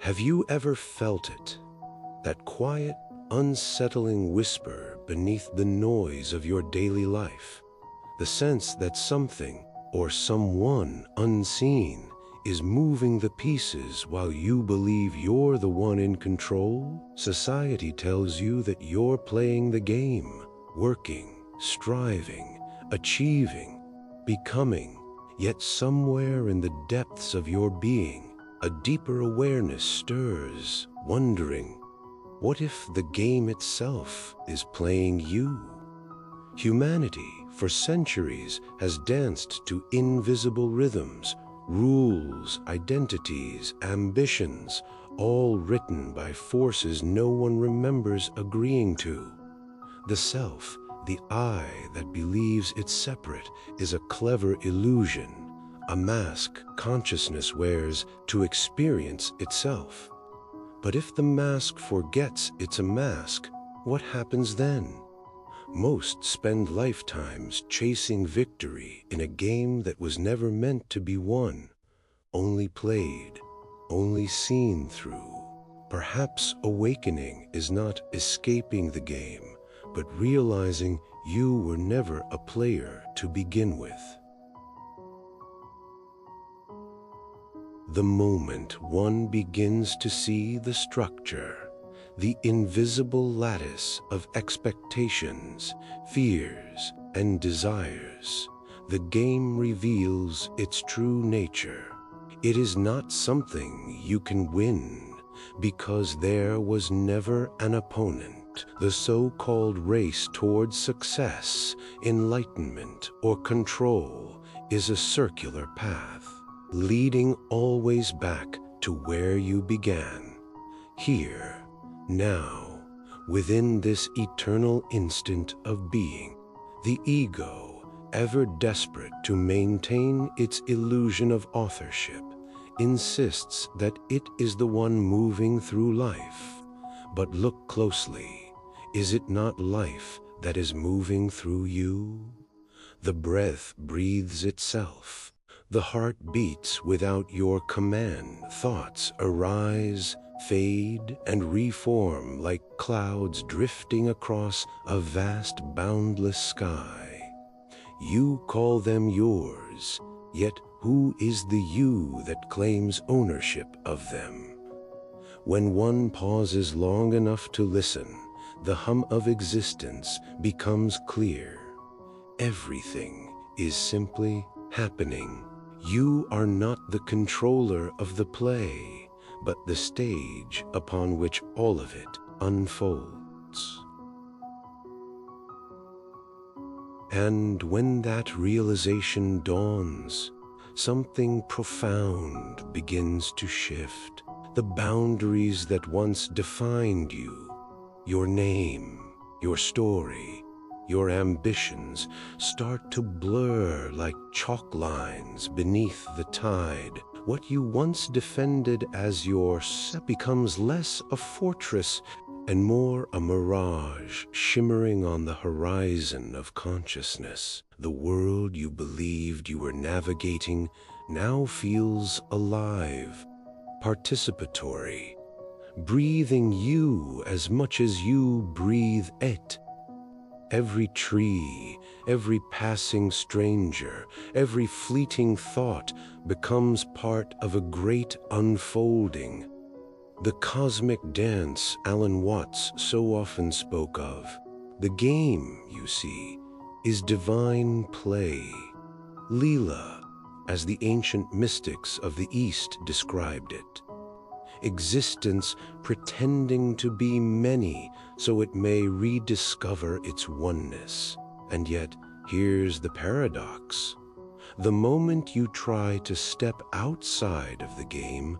Have you ever felt it? That quiet, unsettling whisper beneath the noise of your daily life? The sense that something or someone unseen is moving the pieces while you believe you're the one in control? Society tells you that you're playing the game, working, striving, achieving, becoming. Yet somewhere in the depths of your being, a deeper awareness stirs, wondering, what if the game itself is playing you? Humanity, for centuries, has danced to invisible rhythms, rules, identities, ambitions, all written by forces no one remembers agreeing to. The self, the I that believes it's separate, is a clever illusion, a mask consciousness wears to experience itself. But if the mask forgets it's a mask, what happens then? Most spend lifetimes chasing victory in a game that was never meant to be won, only played, only seen through. Perhaps awakening is not escaping the game, but realizing you were never a player to begin with. The moment one begins to see the structure, the invisible lattice of expectations, fears, and desires, the game reveals its true nature. It is not something you can win, because there was never an opponent. The so-called race towards success, enlightenment, or control is a circular path, leading always back to where you began. Here, now, within this eternal instant of being, the ego, ever desperate to maintain its illusion of authorship, insists that it is the one moving through life. But look closely. Is it not life that is moving through you? The breath breathes itself. The heart beats without your command. Thoughts arise, fade, and reform like clouds drifting across a vast, boundless sky. You call them yours, yet who is the you that claims ownership of them? When one pauses long enough to listen, the hum of existence becomes clear. Everything is simply happening. You are not the controller of the play, but the stage upon which all of it unfolds. And when that realization dawns, something profound begins to shift. The boundaries that once defined you, your name, your story, your ambitions, start to blur like chalk lines beneath the tide. What you once defended as your set becomes less a fortress and more a mirage shimmering on the horizon of consciousness. The world you believed you were navigating now feels alive, participatory, breathing you as much as you breathe it. Every tree, every passing stranger, every fleeting thought becomes part of a great unfolding. The cosmic dance Alan Watts so often spoke of. The game, you see, is divine play. Leela, as the ancient mystics of the East described it. Existence pretending to be many so it may rediscover its oneness. And yet, here's the paradox. The moment you try to step outside of the game,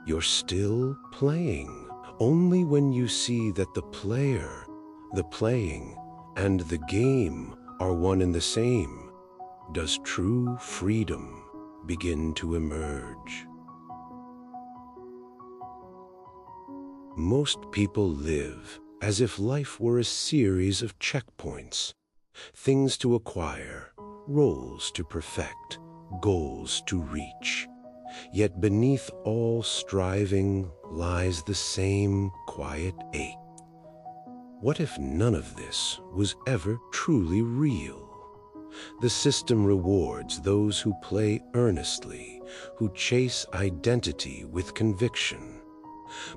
you're still playing. Only when you see that the player, the playing, and the game are one and the same, does true freedom begin to emerge. Most people live as if life were a series of checkpoints, things to acquire, roles to perfect, goals to reach. Yet beneath all striving lies the same quiet ache. What if none of this was ever truly real? The system rewards those who play earnestly, who chase identity with conviction.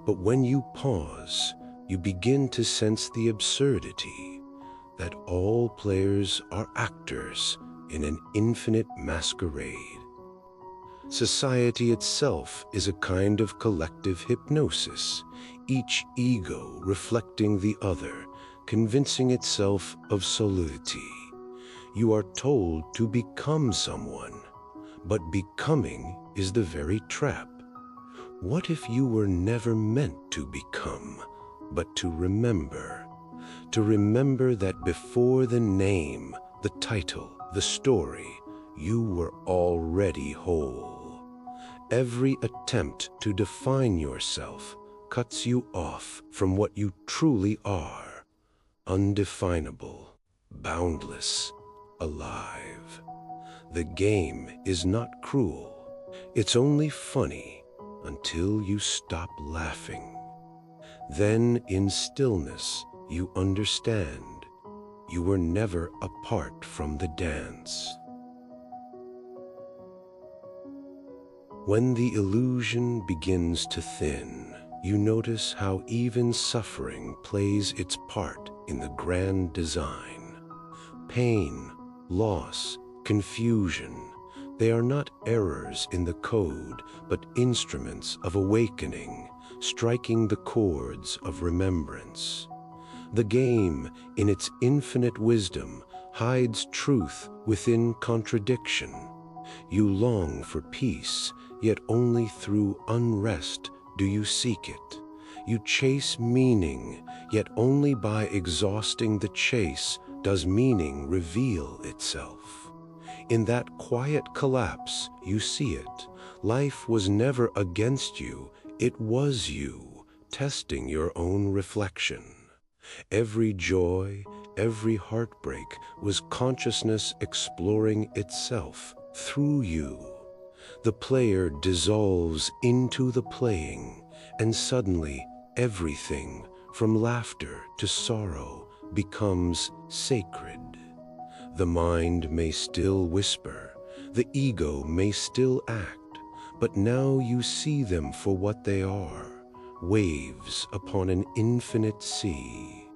But when you pause, you begin to sense the absurdity that all players are actors in an infinite masquerade. Society itself is a kind of collective hypnosis, each ego reflecting the other, convincing itself of solidity. You are told to become someone, but becoming is the very trap. What if you were never meant to become, but to remember? To remember that before the name, the title, the story, you were already whole. Every attempt to define yourself cuts you off from what you truly are, undefinable, boundless, alive. The game is not cruel. It's only funny until you stop laughing. Then in stillness, you understand you were never apart from the dance. When the illusion begins to thin, you notice how even suffering plays its part in the grand design. Pain, loss, confusion, they are not errors in the code, but instruments of awakening, striking the chords of remembrance. The game, in its infinite wisdom, hides truth within contradiction. You long for peace, yet only through unrest do you seek it. You chase meaning, yet only by exhausting the chase does meaning reveal itself. In that quiet collapse, you see it. Life was never against you, it was you, testing your own reflection. Every joy, every heartbreak was consciousness exploring itself through you. The player dissolves into the playing, and suddenly everything, from laughter to sorrow, becomes sacred. The mind may still whisper, the ego may still act, but now you see them for what they are, waves upon an infinite sea.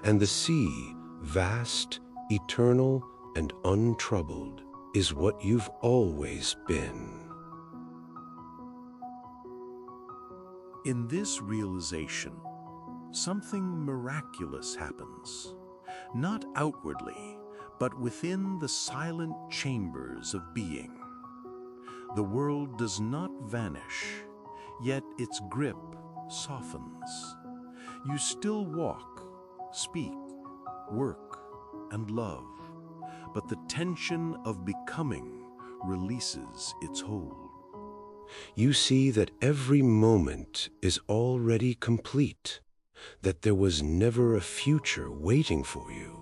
And the sea, vast, eternal, and untroubled, is what you've always been. In this realization, something miraculous happens, not outwardly, but within the silent chambers of being. The world does not vanish, yet its grip softens. You still walk, speak, work, and love, but the tension of becoming releases its hold. You see that every moment is already complete, that there was never a future waiting for you,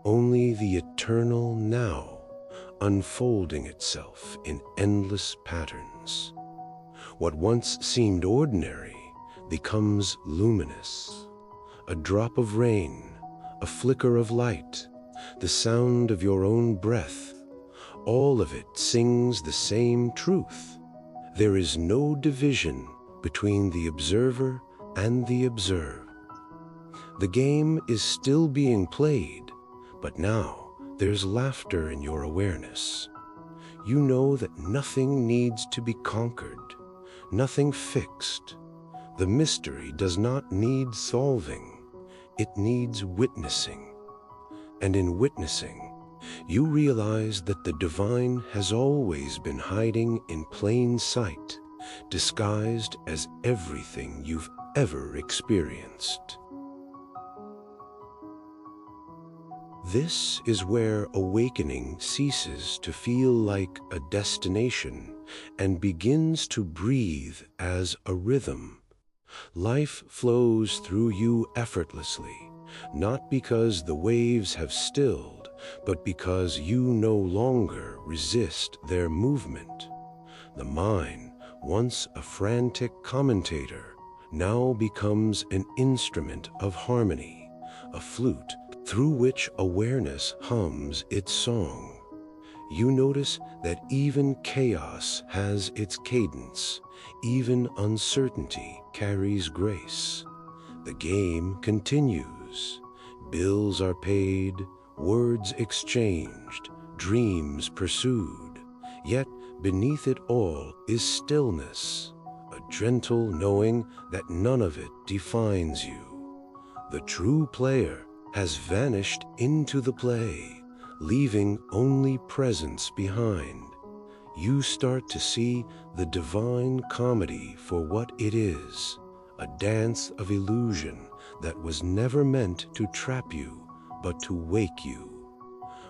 only the eternal now, unfolding itself in endless patterns. What once seemed ordinary becomes luminous. A drop of rain, a flicker of light, the sound of your own breath, all of it sings the same truth. There is no division between the observer and the observed. The game is still being played, but now there's laughter in your awareness. You know that nothing needs to be conquered, nothing fixed. The mystery does not need solving, it needs witnessing. And in witnessing, you realize that the divine has always been hiding in plain sight, disguised as everything you've ever experienced. This is where awakening ceases to feel like a destination and begins to breathe as a rhythm. Life flows through you effortlessly, not because the waves have stilled, but because you no longer resist their movement. The mind, once a frantic commentator, now becomes an instrument of harmony, a flute through which awareness hums its song. You notice that even chaos has its cadence, even uncertainty carries grace. The game continues. Bills are paid, words exchanged, dreams pursued. Yet beneath it all is stillness, a gentle knowing that none of it defines you. The true player has vanished into the play, leaving only presence behind. You start to see the divine comedy for what it is, a dance of illusion that was never meant to trap you, but to wake you.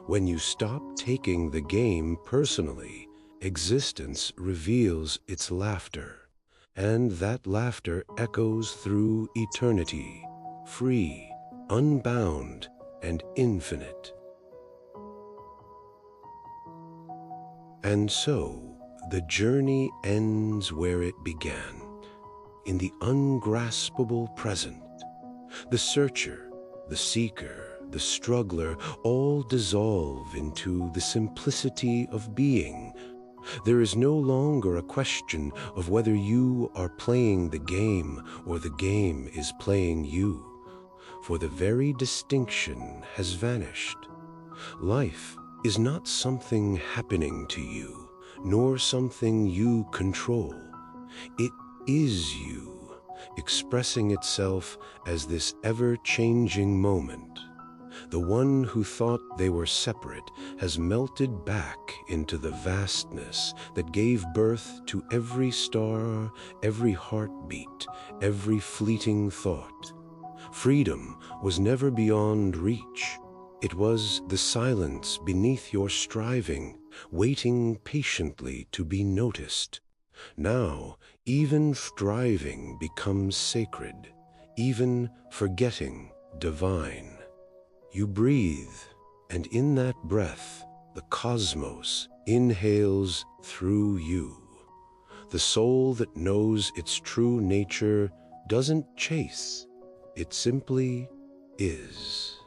When you stop taking the game personally, existence reveals its laughter, and that laughter echoes through eternity, free, unbound, and infinite. And so, the journey ends where it began, in the ungraspable present. The searcher, the seeker, the struggler all dissolve into the simplicity of being. There is no longer a question of whether you are playing the game or the game is playing you, for the very distinction has vanished. Life is not something happening to you, nor something you control. It is you, expressing itself as this ever-changing moment. The one who thought they were separate has melted back into the vastness that gave birth to every star, every heartbeat, every fleeting thought. Freedom was never beyond reach. It was the silence beneath your striving, waiting patiently to be noticed. Now, even striving becomes sacred, even forgetting divine. You breathe, and in that breath, the cosmos inhales through you. The soul that knows its true nature doesn't chase, it simply is.